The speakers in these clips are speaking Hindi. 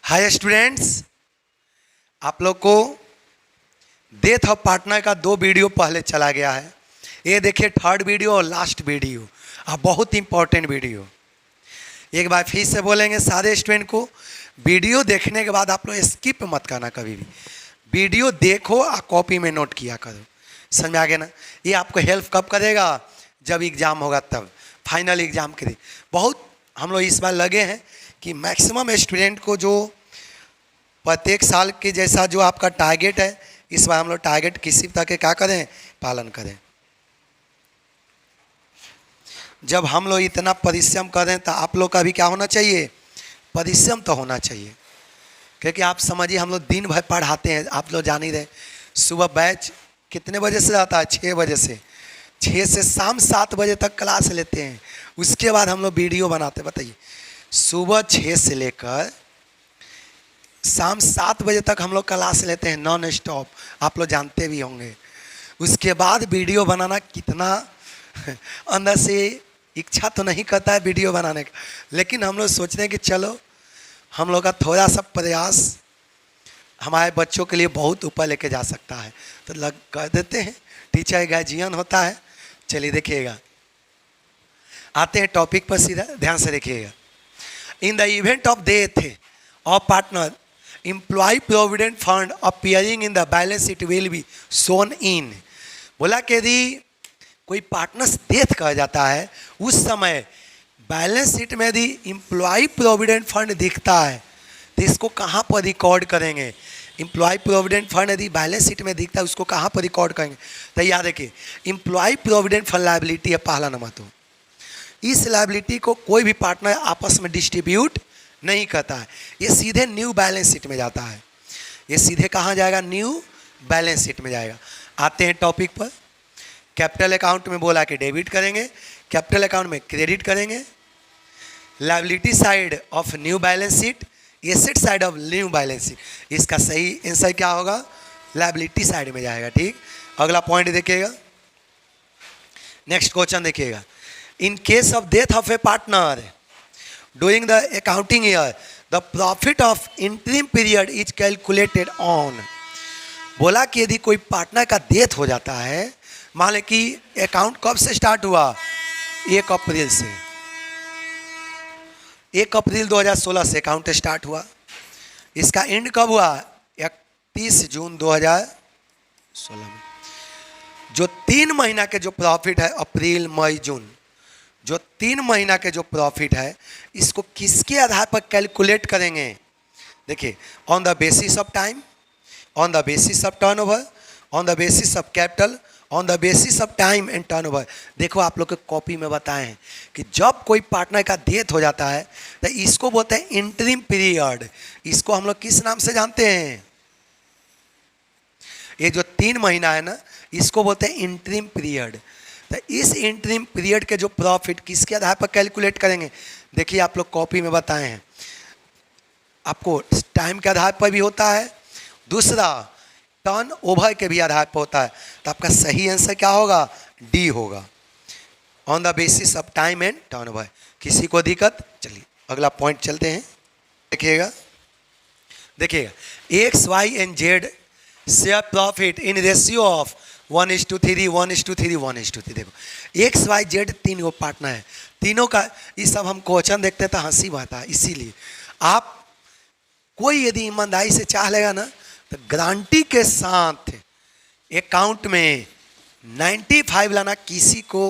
हाय स्टूडेंट्स, आप लोग को डेथ ऑफ पार्टनर का 2 वीडियो पहले चला गया है। ये देखिए थर्ड वीडियो और लास्ट वीडियो, बहुत इंपॉर्टेंट वीडियो। एक बार फिर से बोलेंगे सारे स्टूडेंट को, वीडियो देखने के बाद आप लोग स्किप मत करना कभी भी। वीडियो देखो और कॉपी में नोट किया करो। समझ में आ गया ना? ये आपको हेल्प कब करेगा? जब एग्ज़ाम होगा तब, फाइनल एग्ज़ाम के लिए। बहुत हम लोग इस बार लगे हैं कि मैक्सिमम स्टूडेंट को जो प्रत्येक साल के जैसा जो आपका टारगेट है, इस बार हम लोग टारगेट किसी तरह के क्या करें, पालन करें। जब हम लोग इतना परिश्रम करें तो आप लोग का भी क्या होना चाहिए, परिश्रम तो होना चाहिए। क्योंकि आप समझिए हम लोग दिन भर पढ़ाते हैं, आप लोग जान ही रहे। सुबह बैच कितने बजे से रहता है? 6 बजे से, 6 से शाम 7 बजे तक क्लास लेते हैं। उसके बाद हम लोग वीडियो बनाते हैं। बताइए, सुबह 6 से लेकर शाम 7 बजे तक हम लोग क्लास लेते हैं नॉन स्टॉप, आप लोग जानते भी होंगे। उसके बाद वीडियो बनाना कितना अंदर से इच्छा तो नहीं करता है वीडियो बनाने का, लेकिन हम लोग सोचते हैं कि चलो हम लोग का थोड़ा सा प्रयास हमारे बच्चों के लिए बहुत ऊपर लेके जा सकता है, तो लग कर देते हैं। टीचर गार्जियन होता है। चलिए देखिएगा, आते हैं टॉपिक पर सीधा, ध्यान से देखिएगा। In the event of death of partner, employ provident fund appearing in the balance sheet will be shown in. बोला कि यदि कोई पार्टनर्स डेथ कर जाता है, उस समय बैलेंस शीट में यदि एम्प्लॉय प्रोविडेंट फंड दिखता है तो इसको कहाँ पर रिकॉर्ड करेंगे? एम्प्लॉय प्रोविडेंट फंड यदि बैलेंस शीट में दिखता है उसको कहाँ पर रिकॉर्ड करेंगे? तो याद रखिए, एम्प्लॉय प्रोविडेंट फंड लायबिलिटी है पहला नंबर। तो इस लायबिलिटी को कोई भी पार्टनर आपस में डिस्ट्रीब्यूट नहीं करता है, ये सीधे न्यू बैलेंस शीट में जाता है। ये सीधे कहाँ जाएगा? न्यू बैलेंस शीट में जाएगा। आते हैं टॉपिक पर। कैपिटल अकाउंट में बोला कि डेबिट करेंगे, कैपिटल अकाउंट में क्रेडिट करेंगे। Liability side of new balance sheet, asset side of new balance sheet. इसका सही आंसर क्या होगा? लायबिलिटी साइड में जाएगा। ठीक, अगला पॉइंट देखिएगा, नेक्स्ट क्वेश्चन देखिएगा। In case of death of a partner during the accounting year, the profit of interim period is calculated on। बोला कि यदि कोई पार्टनर का डेथ हो जाता है, मान लें कि अकाउंट कब से स्टार्ट हुआ? 1 अप्रैल से। 1 अप्रैल 2016 से अकाउंट स्टार्ट हुआ। इसका एंड कब हुआ? 31 जून 2016 में। जो 3 महीना के जो प्रॉफिट है, अप्रैल मई जून, जो 3 महीना के जो प्रॉफिट है, इसको किसके आधार पर कैलकुलेट करेंगे? देखिए, on the basis of time, on the basis of turnover, on the basis of capital, on the basis of time and turnover. देखो आप लोग के कॉपी में बताए हैं कि जब कोई पार्टनर का डेथ हो जाता है तो इसको बोलते हैं इंटरिम पीरियड। इसको हम लोग किस नाम से जानते हैं? ये जो 3 महीना है ना, इसको बोलते हैं इंटरिम पीरियड। तो इस इंटरिम पीरियड के जो प्रॉफिट किसके आधार पर कैलकुलेट करेंगे? देखिए आप लोग कॉपी में बताए हैं, आपको टाइम के आधार पर भी होता है, दूसरा टर्न ओवर के भी आधार पर होता है। तो आपका सही आंसर क्या होगा? डी होगा, on the basis of time and turn over. किसी को दिक्कत? चलिए अगला पॉइंट चलते हैं। देखिएगा, देखिएगा, X Y and Z share profit in ratio of 1:3, 1:3, 1:3। देखो एक्स वाई जेड 3 गो पार्टनर है, तीनों का ये सब हम क्वेश्चन देखते हैं तो हंसी आता है। इसीलिए आप कोई यदि ईमानदारी से चाह लेगा ना, तो गारंटी के साथ अकाउंट में 95 लाना किसी को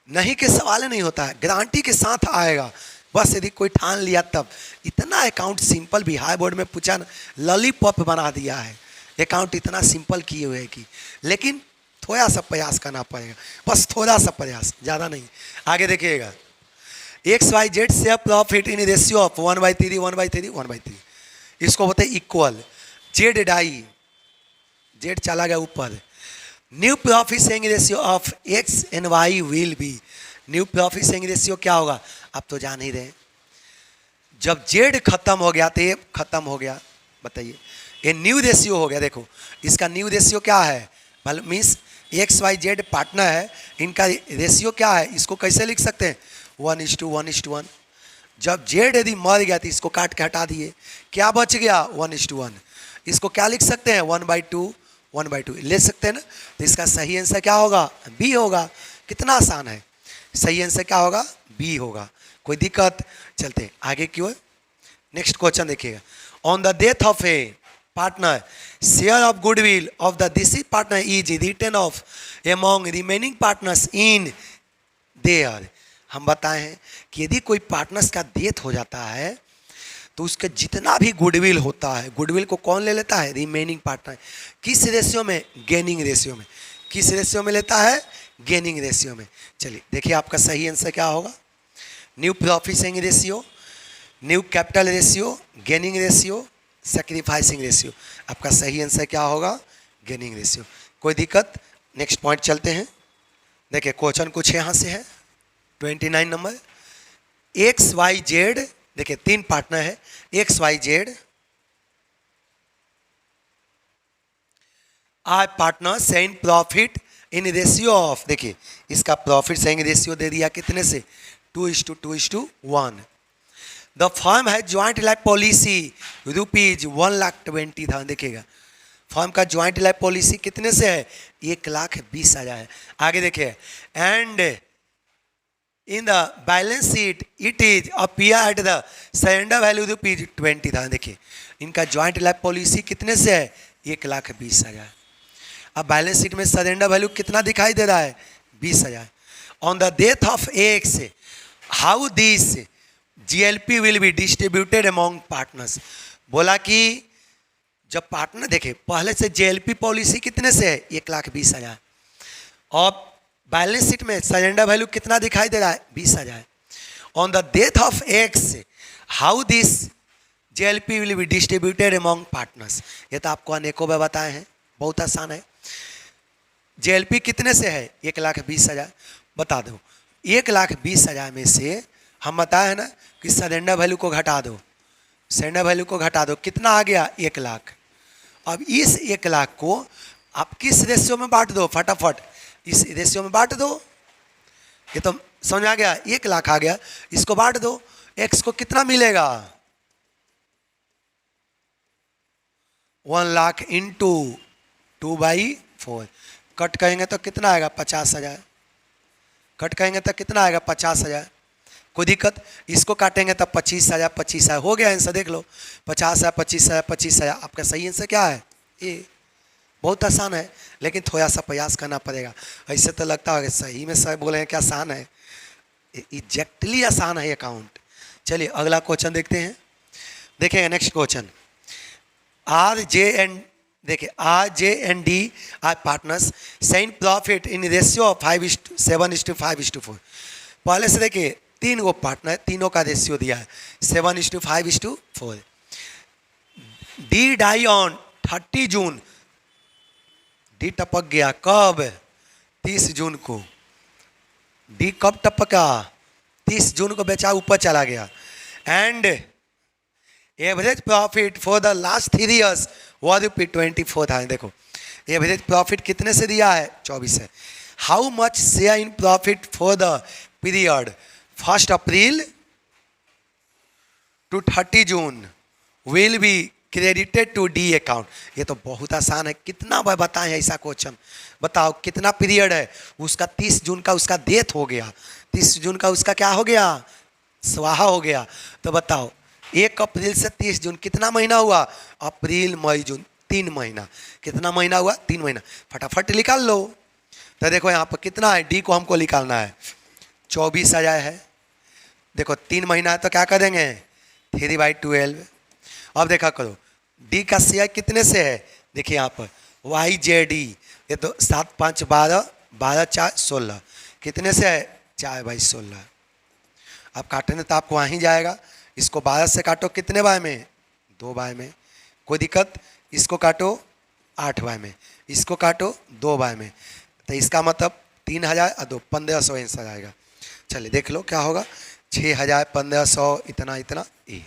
नहीं के सवाल नहीं होता है, गारंटी के साथ आएगा। बस यदि कोई ठान लिया तब। इतना अकाउंट सिंपल, बिहार बोर्ड में पूछा ना, लॉलीपॉप बना दिया है अकाउंट, इतना सिंपल किए हुए है कि, लेकिन थोड़ा सा प्रयास करना पड़ेगा, बस थोड़ा सा प्रयास, ज़्यादा नहीं। आगे देखिएगा, X Y Z share profit in ratio of 1/3, 1/3, 1/3। इसको बोलते हैं इक्वल। जेड डाई, जेड चला गया ऊपर। New profit sharing ratio of X and Y will be. New profit sharing ratio क्या होगा? आप तो जान ही रहे, जब जेड खत्म हो गया तो ये खत्म हो गया। बताइए, ये न्यू रेशियो हो गया। देखो इसका न्यू रेशियो क्या है? Means X Y Z partner है, इनका रेशियो क्या है? इसको कैसे लिख सकते हैं? 1:1:1। जब जेड यदि मर गया तो इसको काट के हटा दिए, क्या बच गया 1:1। इसको क्या लिख सकते हैं 1/2 1/2 ले सकते हैं ना। तो इसका सही आंसर क्या होगा बी होगा। कितना आसान है, सही आंसर क्या होगा बी होगा। कोई दिक्कत, चलते हैं आगे की ओर। नेक्स्ट क्वेश्चन देखिएगा, on the death of a partner share of goodwill of the deceased partner is written off among remaining partners in their. हम बताए हैं कि यदि कोई पार्टनर्स का डेथ हो जाता है तो उसके जितना भी गुडविल होता है, गुडविल को कौन ले लेता है रिमेनिंग पार्टनर। किस रेशियो में, गेनिंग रेशियो में। किस रेशियो में लेता है, गेनिंग रेशियो में। चलिए देखिए आपका सही आंसर क्या होगा, new profit sharing ratio, new capital ratio, gaining ratio, sacrificing ratio. आपका सही आंसर क्या होगा गेनिंग रेशियो। कोई दिक्कत, नेक्स्ट पॉइंट चलते हैं। देखिए क्वेश्चन कुछ यहाँ से है 29 नंबर, एक्स वाई जेड। देखिए 3 पार्टनर है X Y Z are partner sharing profit in ratio of, देखिए इसका प्रॉफिट शेयरिंग रेशियो दे दिया कितने से 2:2:1। द फर्म है ज्वाइंट लाइफ पॉलिसी ₹1,20,000। देखिएगा फर्म का ज्वाइंट लाइफ पॉलिसी कितने से है 1,20,000 है। आगे देखिए, and in the balance sheet it is appear at the surrender value ₹20,000। देखिए इनका ज्वाइंट लाइफ पॉलिसी कितने से है 1,20,000। अब बैलेंस शीट में सरेंडर वैल्यू कितना दिखाई दे रहा है 20,000। On the death of x how this GLP will be distributed among partners. बोला कि जब पार्टनर, देखिए पहले से JLP पॉलिसी कितने से है 1,20,000 और बैलेंस शीट में सरेंडर वैल्यू कितना दिखाई दे रहा है 20,000। On the death of x how this JLP will be distributed among partners. ये तो आपको अनेकों बार बताए हैं, बहुत आसान है। JLP कितने से है 1,20,000, बता दो 1,20,000 में से हम बताए हैं ना कि सरेंडर वैल्यू को घटा दो, सरेंडर वैल्यू को घटा दो, कितना आ गया 1,00,000। अब इस 1,00,000 को आप किस रेशियो में बांट दो, फटाफट इस रेशियो में बांट दो। ये तो समझ आ गया, 1,00,000 आ गया, इसको बांट दो। एक्स को कितना मिलेगा 1,00,000 इंटू 2/4। कट करेंगे तो कितना आएगा 50,000। कट करेंगे तो कितना आएगा 50,000। कोई दिक्कत, इसको काटेंगे तब 25,000 25,000 हो गया आंसर। देख लो 50,000 25,000 25,000। आपका सही आंसर क्या है ए। बहुत आसान है लेकिन थोड़ा सा प्रयास करना पड़ेगा। ऐसे तो लगता है सही में सर बोले हैं कि आसान है, एग्जैक्टली आसान है अकाउंट। चलिए अगला क्वेश्चन देखते हैं। देखेंगे नेक्स्ट क्वेश्चन, देखिए RJ&D are partners sharing profit in ratio of 7:5:4। पहले से देखिए 3 गो पार्टनर, तीनों का रेशियो दिया है 7:5:4। D died on 30 June. D टपक गया कब 30 जून को। डी कब टपका 30 जून को, बेचा ऊपर चला गया। And average profit for the last 3 years was ₹24,000। देखो एवरेज प्रॉफिट कितने से दिया है 24 है। How much share in profit for the period 1 April to 30 June will be credited to D account. ये तो बहुत आसान है, कितना बार बताएं ऐसा क्वेश्चन। बताओ कितना पीरियड है उसका, 30 जून का उसका डेथ हो गया, 30 जून का उसका क्या हो गया स्वाहा हो गया। तो बताओ 1 अप्रैल से 30 जून कितना महीना हुआ, अप्रैल मई जून 3 महीना। कितना महीना हुआ 3 महीना। फटाफट निकाल लो। तो देखो यहाँ पर कितना है, डी को हमको निकालना है 24,000 है। देखो 3 महीना है तो क्या करेंगे 3/12। अब देखा करो डी का शेयर कितने से है, देखिए यहाँ पर YJD, ये तो 7 5 12 12 4 16 कितने से है 4/16। अब काटने तो आपको वहीं जाएगा, इसको 12 से काटो कितने बाय में 2 बाय में। कोई दिक्कत, इसको काटो 8 बाय में, इसको काटो 2 बाय में। तो इसका मतलब 3,000 और 2 1,500 आंसर आएगा। चलिए देख लो क्या होगा 6,000 1,500 इतना इतना ए।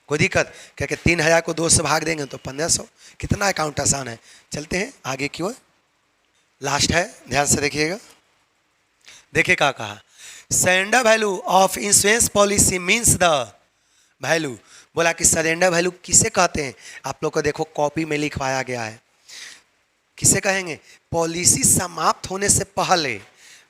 कोई दिक्कत, क्योंकि 3,000 को 2 से भाग देंगे तो 1,500। कितना अकाउंट आसान है। चलते हैं आगे की ओर, लास्ट है ध्यान से देखिएगा। देखिए क्या कहा, surrender value of insurance policy means the value. बोला कि सरेंडर वैल्यू किसे कहते हैं, आप लोग को देखो कॉपी में लिखवाया गया है। किसे कहेंगे, पॉलिसी समाप्त होने से पहले।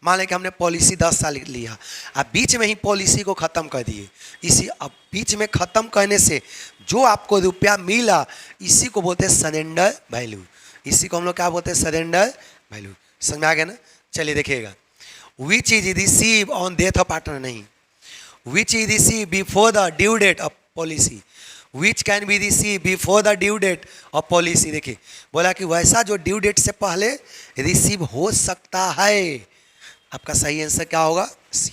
मान लें कि हमने पॉलिसी 10 साल लिया, अब बीच में ही पॉलिसी को ख़त्म कर दिए, इसी अब बीच में ख़त्म करने से जो आपको रुपया मिला इसी को बोलते हैं सरेंडर वैल्यू। इसी को हम लोग क्या बोलते हैं, सरेंडर वैल्यू। समझ में आ गया ना। चलिए देखिएगा, which is receive on death of partner नहीं, which is receive before the due date of policy, which can be receive before the due date of policy. देखिए बोला कि वैसा जो ड्यू डेट से पहले रिसीव हो सकता है। आपका सही आंसर क्या होगा, सी।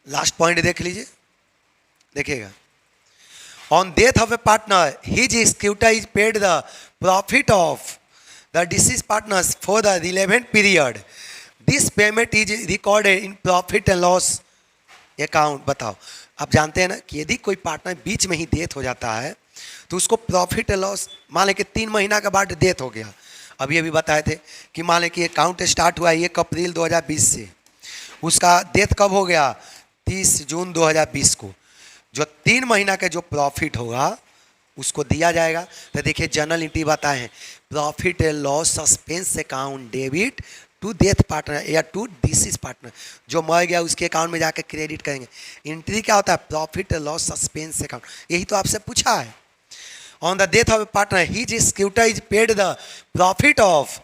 लास्ट पॉइंट देख लीजिए, देखिएगा, on death of a partner his executor is paid the profit of the deceased partners for the relevant period, this payment is recorded in profit and loss account. बताओ, आप जानते हैं ना कि यदि कोई पार्टनर बीच में ही डेथ हो जाता है तो उसको प्रॉफिट एंड लॉस, मान लें कि 3 महीना के बाद डेथ हो गया, अभी अभी बताए थे कि मान लें कि अकाउंट स्टार्ट हुआ 1 अप्रैल 2020 से, उसका डेथ कब हो गया 30 जून 2020 को, जो 3 महीना का जो प्रॉफिट होगा उसको दिया जाएगा। तो देखिए जनरल एंट्री बताए हैं, profit and loss suspense account debit to death partner या टू डिसीज पार्टनर, जो मर गया उसके अकाउंट में जाकर क्रेडिट करेंगे। एंट्री क्या होता है, profit and loss suspense account, यही तो आपसे पूछा है। On the death of a partner, his executor is paid the profit of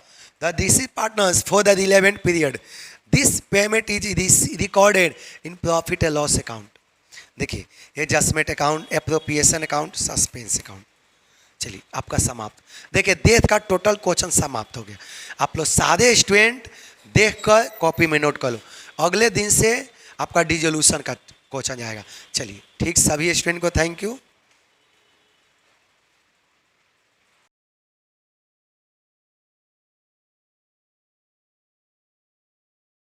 the deceased partners for the relevant period. This payment is recorded in profit and loss account. देखिए, adjustment account, appropriation account, suspense account. चलिए आपका समाप्त। देखिए डेथ का टोटल क्वेश्चन समाप्त हो गया। आप लोग सारे स्टूडेंट देख कर कॉपी में नोट कर लो, अगले दिन से आपका डिसोल्यूशन का क्वेश्चन जाएगा। चलिए ठीक, सभी स्टूडेंट को थैंक यू।